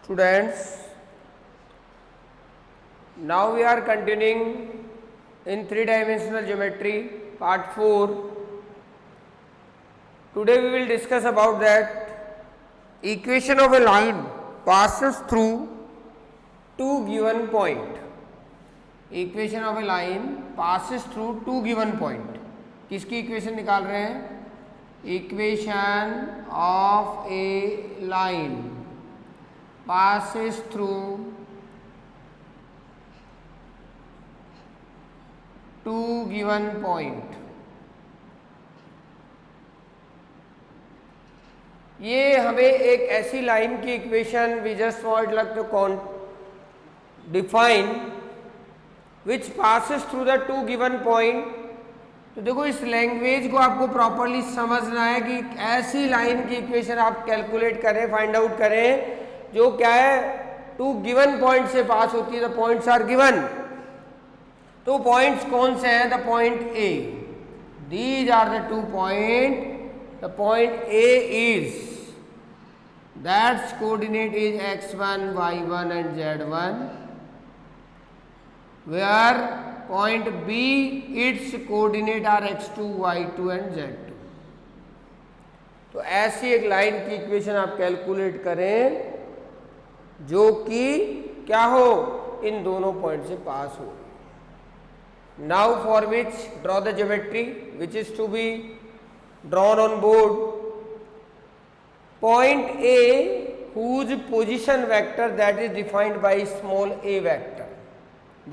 Students, now we are continuing in three-dimensional geometry, part 4. Today we will discuss about that equation of a line passes through two given point. Equation of a line passes through two given point. किसकी equation निकाल रहे हैं? Equation of A line passes through two given point. ये हमें एक ऐसी line की equation we just want like to define which passes through the two given point. तो देखो इस लैंग्वेज को आपको प्रॉपरली समझना है कि ऐसी लाइन की इक्वेशन आप कैलकुलेट करें, फाइंड आउट करें जो क्या है टू गिवन पॉइंट से पास होती है. The points are given. तो पॉइंट्स कौन से हैं? The point A. These are the two point. The point A is that's coordinate is x1, y1 and z1, where point B its coordinate are x2, y2 and z2. तो ऐसी एक line की equation आप calculate करें जो कि क्या हो, इन दोनों पॉइंट से पास हो. Now for which draw the geometry which is to be drawn on board. Point A whose position vector that is defined by small a vector,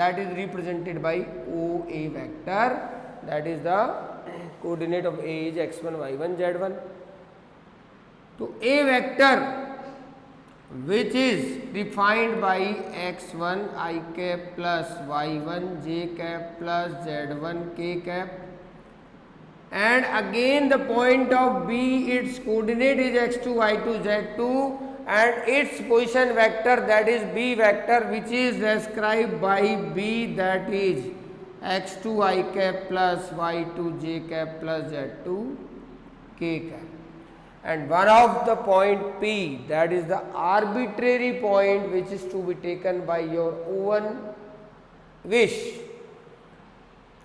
that is represented by OA vector, that is the coordinate of A is x1, y1, z1. तो A vector which is defined by x1 I cap plus y1 j cap plus z1 k cap, and again the point of B its coordinate is x2, y2, z2, and its position vector that is B vector which is described by B, that is x2 I cap plus y2 j cap plus z2 k cap. And one of the point P, that is the arbitrary point which is to be taken by your own wish,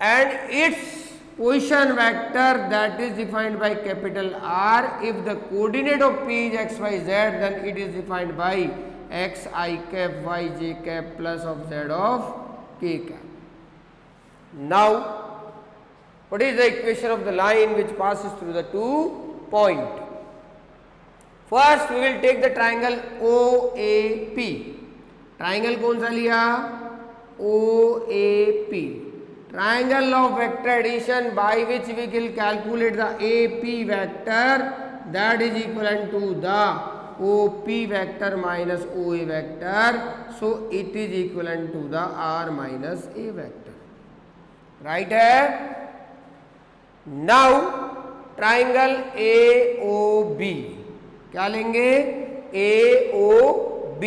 and its position vector that is defined by capital R. If the coordinate of P is x, y, z, then it is defined by x I cap y j cap plus of z of k cap. Now, what is the equation of the line which passes through the two point? First, we will take the triangle OAP. Triangle कौन सा लिया? OAP. Triangle of vector addition by which we will calculate the AP vector, that is equivalent to the OP vector minus OA vector. So it is equivalent to the R minus A vector. Right है? Now triangle AOB. क्या लेंगे? AOB.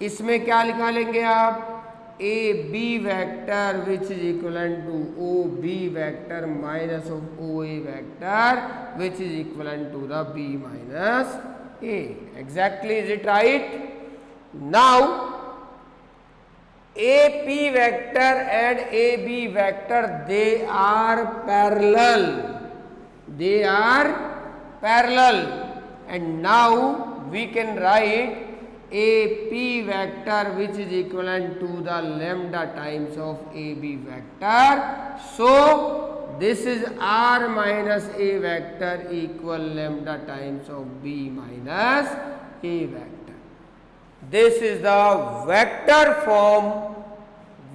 इसमें क्या निकालेंगे आप? AB vector which is equivalent to OB vector minus of OA vector which is equivalent to the B minus A. Exactly, is it right? Now AP vector and AB vector, they are parallel. They are parallel, and now we can write AP vector which is equivalent to the lambda times of AB vector. So this is R minus A vector equal lambda times of B minus A vector. This is the vector form,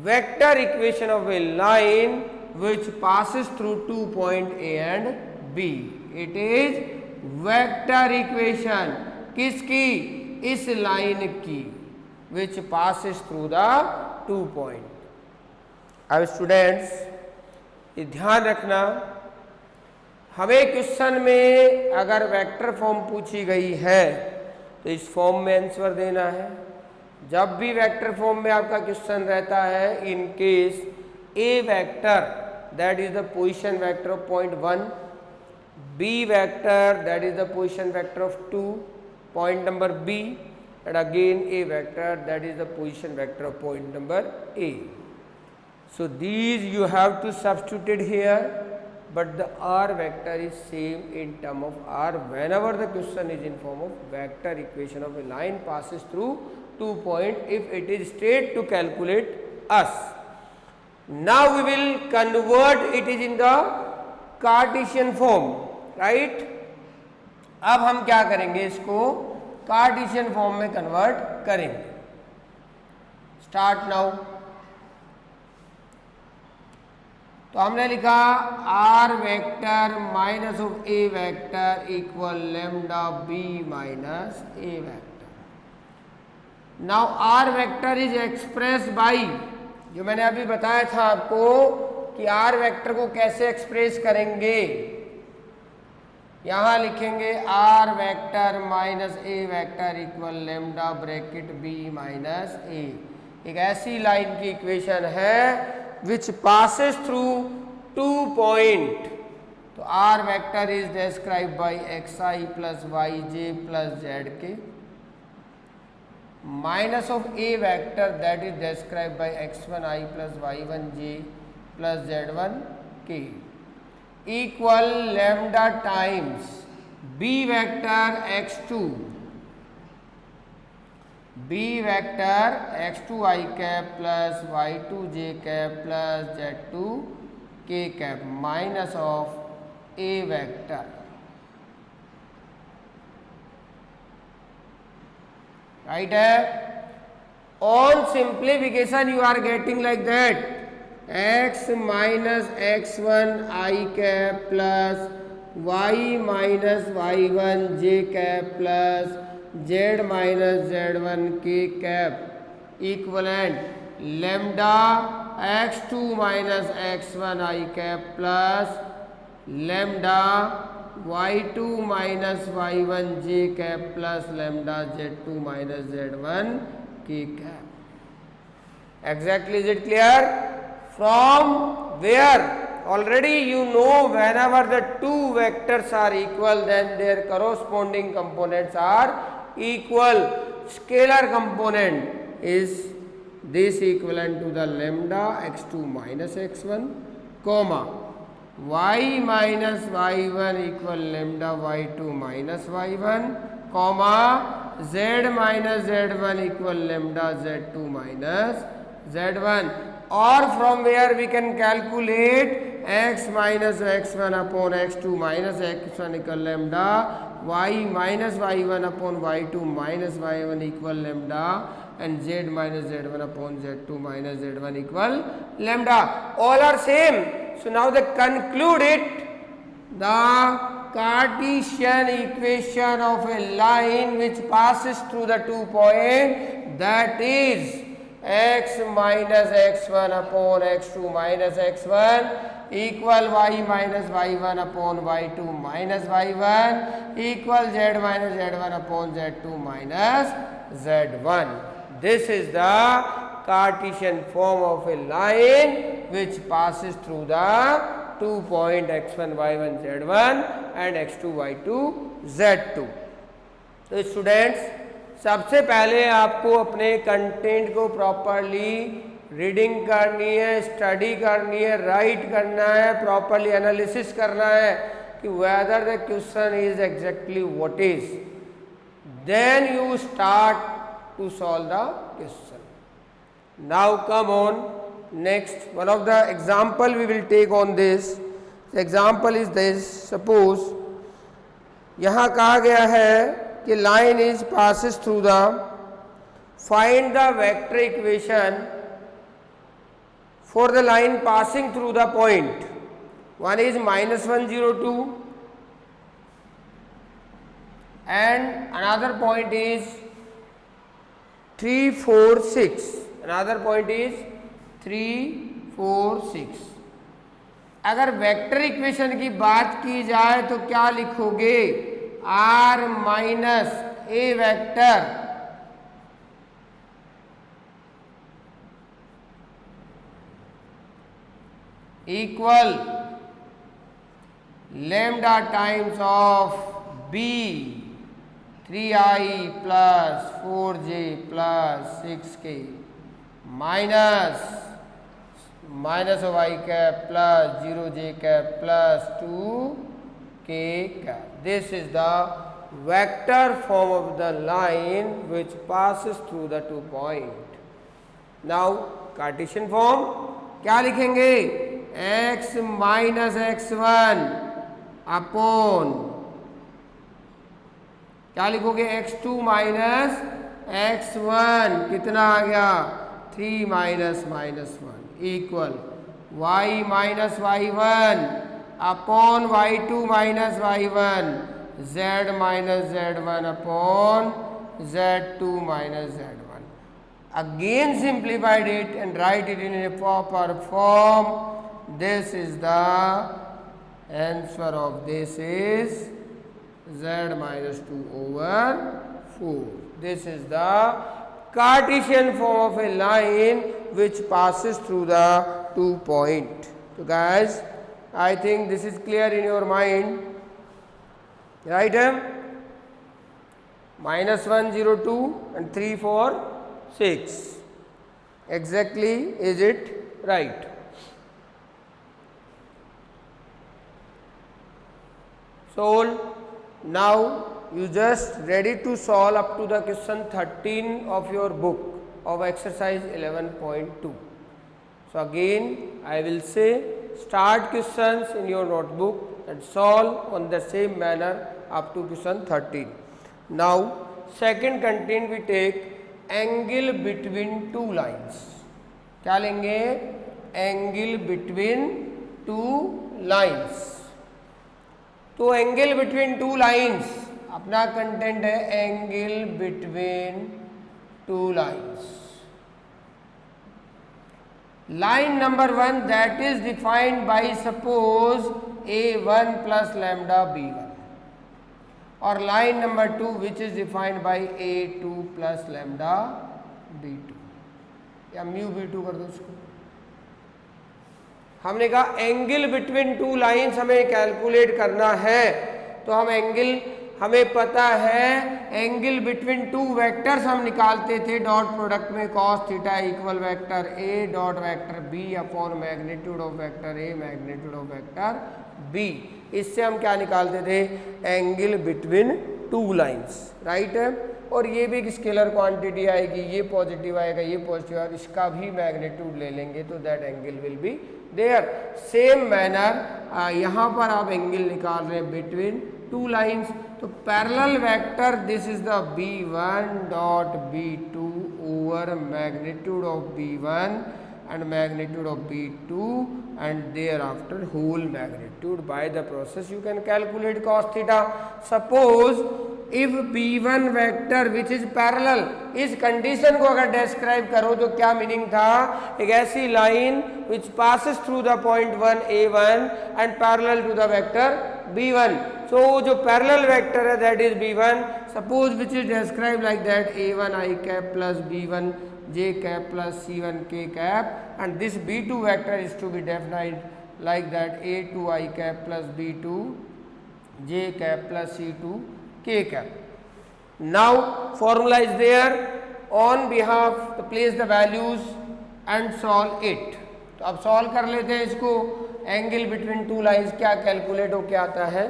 vector equation of a line which passes through two point A and B. It is vector equation किसकी? इस line की which passes through the two point. अब students ये ध्यान रखना, हमें question में अगर वेक्टर फॉर्म पूछी गई है तो इस फॉर्म में आंसर देना है. जब भी वेक्टर फॉर्म में आपका क्वेश्चन रहता है, in case A vector that is the position vector of point 1, B vector that is the position vector of 2, point number B, and again a vector, that is the position vector of point number A. So these you have to substitute here, but the R vector is same in term of R whenever the question is in form of vector equation of a line passes through 2 points if it is straight to calculate us. Now we will convert it is in the Cartesian form, right? अब हम क्या करेंगे, इसको cartesian form में convert करेंगे. Start now. तो हमने लिखा r vector minus of A vector equal lambda b minus A vector. Now r vector is express by, जो मैंने अभी बताया था आपको कि आर वेक्टर को कैसे एक्सप्रेस करेंगे. यहां लिखेंगे R vector minus A vector equal lambda bracket B minus A. एक ऐसी लाइन की इक्वेशन है विच पासेस थ्रू 2 पॉइंट. तो R vector is describe by X I plus Y J plus Z K minus of A vector that is describe by x1 I plus y1 j plus z1 k equal lambda times B vector x2, B vector x2 i cap plus y2 j cap plus z2 k cap minus of A vector. Right है. On simplification you are getting like that x minus x1 i cap plus y minus y1 j cap plus z minus z1 k cap equivalent lambda x2 minus x1 i cap plus lambda y2 minus y1 j cap plus lambda z2 minus z1 k cap. Exactly, is it clear? From where already you know whenever the two vectors are equal then their corresponding components are equal. Scalar component is this equivalent to the lambda x2 minus x1 comma y minus y1 equal lambda y2 minus y1 comma z minus z1 equal lambda z2 minus z1. Or from where we can calculate x minus x1 upon x2 minus x1 equal lambda y minus y1 upon y2 minus y1 equal lambda and z minus z1 upon z2 minus z1 equal lambda. All are same. So now they conclude it. The Cartesian equation of a line which passes through the 2 points, that is x minus x1 upon x2 minus x1 equal y minus y1 upon y2 minus y1 equal z minus z1 upon z2 minus z1. This is the Cartesian form of a line which passes through the 2 point x1 y1 z1 and x2 y2 z2. तो students, सबसे पहले आपको अपने content को properly reading करनी है, study करनी है, राइट करना है, प्रॉपरली एनालिसिस करना है कि whether the question is exactly what is, then you start to solve the question. Now come on next one of the example we will take on this. Example is this. Suppose यहाँ कहा गया है कि line is passes through the, find the vector equation for the line passing through the point. One is minus 1 0 2 and another point is 3 4 6. Another point is 3 4 6. अगर vector equation की बात की जाए तो क्या लिखोगे? R minus A vector equal lambda times of b 3i plus 4j plus 6k minus of I cap plus 0j cap plus 2k cap. This is the vector form of the line which passes through the 2 point. Now Cartesian form क्या लिखेंगे? x minus x1 upon क्या लिखोगे? x2 minus x1 कितना आ गया? 3 minus minus 1 equal y minus y1 upon y2 minus y1 z minus z1 upon z2 minus z1. Again simplified it and write it in a proper form. This is the answer of this is z minus 2 over 4. This is the Cartesian form of a line which passes through the 2 point. So guys, I think this is clear in your mind, right? Minus 1 0 2 and 3 4 6. Exactly, is it right? Solved. Now you just ready to solve up to the question 13 of your book of exercise 11.2. So again I will say start questions in your notebook and solve on the same manner up to question 13. Now second content we take angle between two lines. क्या लेंगे? angle between two lines. तो angle between two lines अपना content है angle between two lines. Line number 1 that is defined by suppose a1 plus lambda b1 और line number 2 which is defined by a2 plus lambda b2 या mu b2 कर दो उसको. हमने कहा angle between two lines हमें calculate करना है तो हम एंगल हमें पता है एंगल बिटवीन टू वेक्टर्स हम निकालते थे डॉट प्रोडक्ट में cos theta equal vector a dot vector b upon magnitude of vector a magnitude of vector b. इससे हम क्या निकालते थे? Angle between two lines, right है. और ये भी एक स्केलर क्वांटिटी आएगी, ये पॉजिटिव आएगा, ये पॉजिटिव आएगा, इसका भी मैग्नीट्यूड ले लेंगे तो that angle will be there. Same manner यहाँ पर आप एंगल निकाल रहे हैं बिटवीन टू लाइंस. तो parallel vector this is the b1 dot b2 over magnitude of b1 and magnitude of b2 and thereafter whole magnitude. By the process you can calculate cos theta. Suppose if b1 vector which is parallel, इस condition को अगर describe करो तो क्या meaning था? एक ऐसी line which passes through the point 1 a1 and parallel to the vector b1. So जो parallel vector है that is b1. Suppose which is described like that a1 I cap plus b1 j cap plus c1 k cap and this b2 vector is to be defined like that a2 I cap plus b2 j cap plus c2 k cap. Now formula is there. On behalf to place the values and solve it. तो अब solve कर लेते हैं इसको. Angle between two lines क्या calculate हो क्या आता है?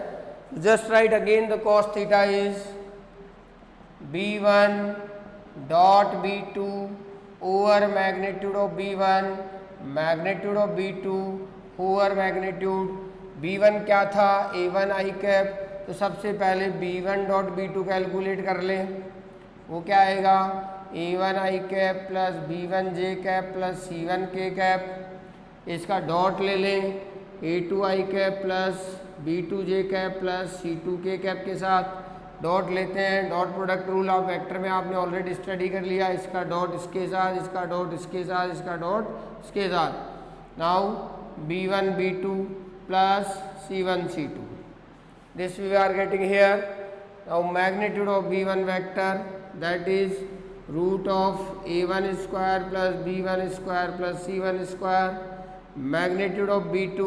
Just right again the cos theta is b1 dot b2 over magnitude of b1 magnitude of b2 over magnitude b1 क्या था? a1 I cap. तो सबसे पहले b1 डॉट b2 कैलकुलेट कर लें. वो क्या आएगा? a1 I cap plus b1 j cap plus c1 k cap. इसका डॉट ले लें a2 I cap plus b2 j cap plus c2 k cap के साथ डॉट लेते हैं. Dot product rule of vector में आपने ऑलरेडी स्टडी कर लिया. इसका डॉट इसके साथ, इसका डॉट इसके साथ, इसका डॉट इसके साथ. Now b1 b2 plus c1 c2 this we are getting here. Now magnitude of b1 vector that is root of a1 square plus b1 square plus c1 square. Magnitude of b2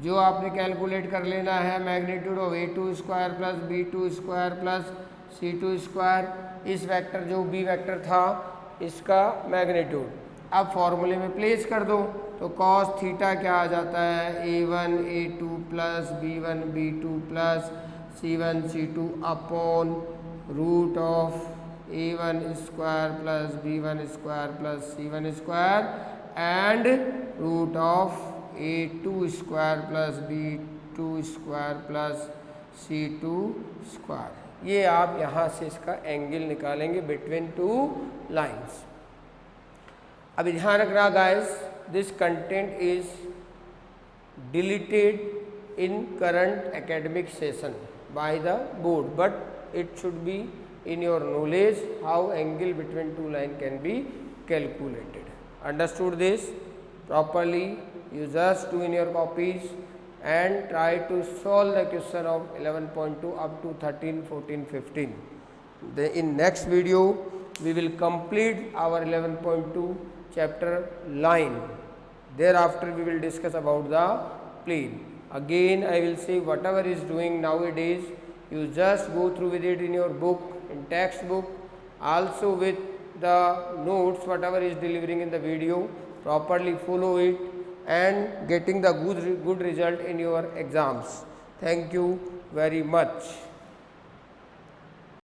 जो आपने calculate कर लेना है magnitude of a2 square plus b2 square plus c2 square, इस vector जो b vector था इसका magnitude. अब फॉर्मूले में प्लेस कर दो तो कॉस थीटा क्या आ जाता है, a1 a2 plus b1 b2 plus c1 c2 upon root of a1 square plus b1 square plus c1 square and root of a2 square plus b2 square plus c2 square. ये आप यहाँ से इसका angle निकालेंगे between two lines. अभी ध्यान रखना guys, this content is deleted in current academic session by the board, but it should be in your knowledge how angle between two line can be calculated. Understood this properly? You just do in your copies and try to solve the question of 11.2 up to 13, 14, 15. In next video we will complete our 11.2 chapter line. Thereafter we will discuss about the plane. Again I will say whatever is doing nowadays, you just go through with it in your book, in textbook, also with the notes whatever is delivering in the video, properly follow it and getting the good result in your exams. Thank you very much.